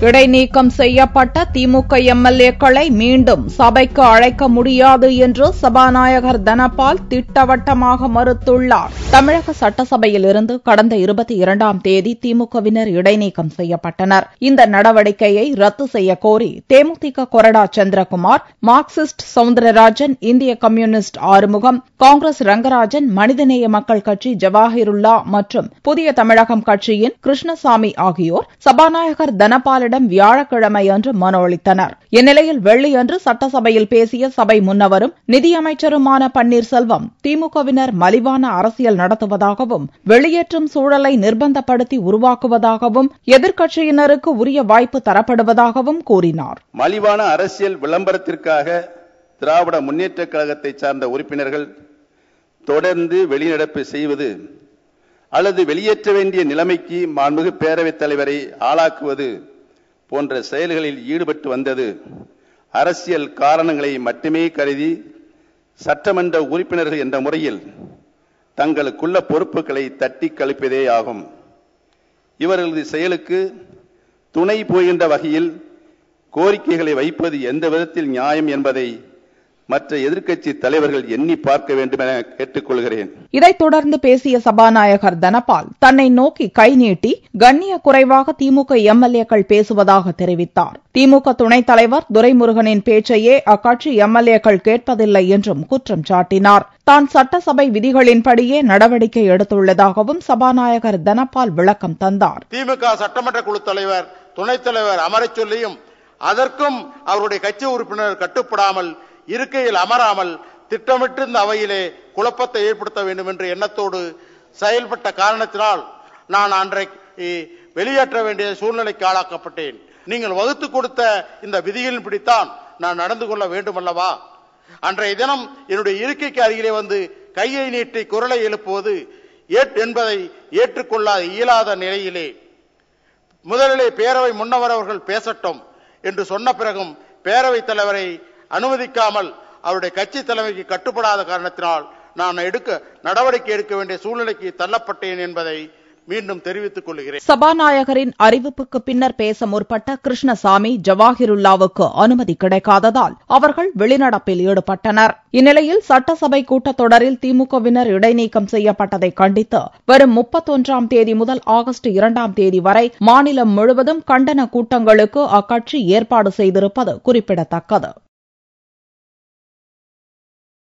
இடைநீக்கம் செய்யப்பட்ட திமுக எம்எல்ஏக்களை மீண்டும் சபைக்கு அழைக்க முடியாது என்று சபாநாயகர் தனபால் திட்டவட்டமாக மறுத்துள்ளார். தமிழக சட்டசபையில் இருந்து கடந்த 22ஆம் தேதி திமுகவினர் இடைநீக்கம் செய்யப்பட்டனர். இந்த நடவடிக்கையை ரத்து செய்ய கோரி தேமுதிக கொறடா சந்திரகுமார், மார்க்சிஸ்ட் சவுந்தரராஜன், இந்திய கம்யூனிஸ்ட் ஆறுமுகம், காங்கிரஸ் ரங்கராஜன், மனிதநேய மக்கள் கட்சி ஜவாஹிருல்லா மற்றும் புதிய தமிழகம் கட்சியின் கிருஷ்ணசாமி ஆகியோர் சபாநாயகர் தனபாலிடம் வியாழக்கிழமை அன்று மனு அளித்தனர். இந்நிலையில் வெள்ளியன்று சட்டசபையில் பேசிய சபை முன்னவரும் நிதியமைச்சருமான பன்னீர்செல்வம், திமுகவினர் மலிவான அரசியல் நடத்துவதாகவும் வெளியேற்றும் சூழலை நிர்பந்தப்படுத்தி உருவாக்குவதாகவும் எதிர்க்கட்சியினருக்கு உரிய வாய்ப்பு தரப்படுவதாகவும் கூறினார். மலிவான அரசியல் விளம்பரத்திற்காக திராவிட முன்னேற்றக் கழகத்தை சார்ந்த உறுப்பினர்கள் தொடர்ந்து வெளிநடப்பு செய்வது அல்லது வெளியேற்ற வேண்டிய நிலைமைக்கு மாண்புமிகு பேரவைத் தலைவரை ஆளாக்குவது போன்ற செயல்களில் ஈடுபட்டு வந்தது அரசியல் காரணங்களை மட்டுமே கருதி சட்டமன்ற உறுப்பினர்கள் என்ற முறையில் தங்களுக்குள்ள பொறுப்புகளை தட்டி கழிப்பதே ஆகும். இவர்களது செயலுக்கு துணை போகின்ற வகையில் கோரிக்கைகளை வைப்பது எந்த விதத்தில் நியாயம் என்பதை மற்ற எதிர்க்கட்சி தலைவர்கள் எண்ணி பார்க்க வேண்டும் என கேட்டுக் கொள்கிறேன். இதைத் தொடர்ந்து பேசிய சபாநாயகர் தனபால் தன்னை நோக்கி கை நீட்டி கண்ணிய குறைவாக திமுக எம்எல்ஏக்கள் பேசுவதாக தெரிவித்தார். திமுக துணைத் தலைவர் துரைமுருகனின் பேச்சையே அக்கட்சி எம்எல்ஏக்கள் கேட்பதில்லை என்றும் குற்றம் சாட்டினார். தான் சட்டசபை விதிகளின்படியே நடவடிக்கை எடுத்துள்ளதாகவும் சபாநாயகர் தனபால் விளக்கம் தந்தார். திமுக சட்டமன்ற குழு தலைவர், துணைத் தலைவர் அமரச் சொல்லியும் அதற்கும் அவருடைய கட்சி உறுப்பினர் கட்டுப்படாமல் இருக்கையில் அமராமல் திட்டமிட்டு இந்த அவையிலே குழப்பத்தை ஏற்படுத்த வேண்டும் என்ற எண்ணத்தோடு செயல்பட்ட காரணத்தினால் நான் அன்றைக்கு வெளியேற்ற வேண்டிய சூழ்நிலைக்கு ஆளாக்கப்பட்டேன். நீங்கள் வகுத்து கொடுத்த இந்த விதிகளின் பிடித்தான் நான் நடந்து கொள்ள வேண்டும் அல்லவா? அன்றைய தினம் என்னுடைய இருக்கைக்கு அருகிலே வந்து கையை நீட்டி குரலை எழுப்புவது என்பதை ஏற்றுக்கொள்ள இயலாத நிலையிலே முதலிலே பேரவை முன்னவர் அவர்கள் பேசட்டும் என்று சொன்ன பிறகும் பேரவைத் தலைவரை அனுமதிக்காமல் அவருடைய கட்சி தலைமைக்கு கட்டுப்படாத காரணத்தினால் நான் நடவடிக்கை எடுக்க வேண்டிய சூழ்நிலைக்கு தள்ளப்பட்டேன் என்பதை மீண்டும் தெரிவித்துக் கொள்கிறேன். சபாநாயகரின் அறிவிப்புக்கு பின்னர் பேச முற்பட்ட கிருஷ்ணசாமி, ஜவாஹிருல்லாவுக்கு அனுமதி கிடைக்காததால் அவர்கள் வெளிநடப்பில் ஈடுபட்டனர். இந்நிலையில் சட்டசபை கூட்டத்தொடரில் திமுகவினர் இடைநீக்கம் செய்யப்பட்டதை கண்டித்து வரும் 31ஆம் தேதி முதல் ஆகஸ்ட் 2ஆம் தேதி வரை மாநிலம் முழுவதும் கண்டன கூட்டங்களுக்கு அக்கட்சி ஏற்பாடு செய்திருப்பது குறிப்பிடத்தக்கது.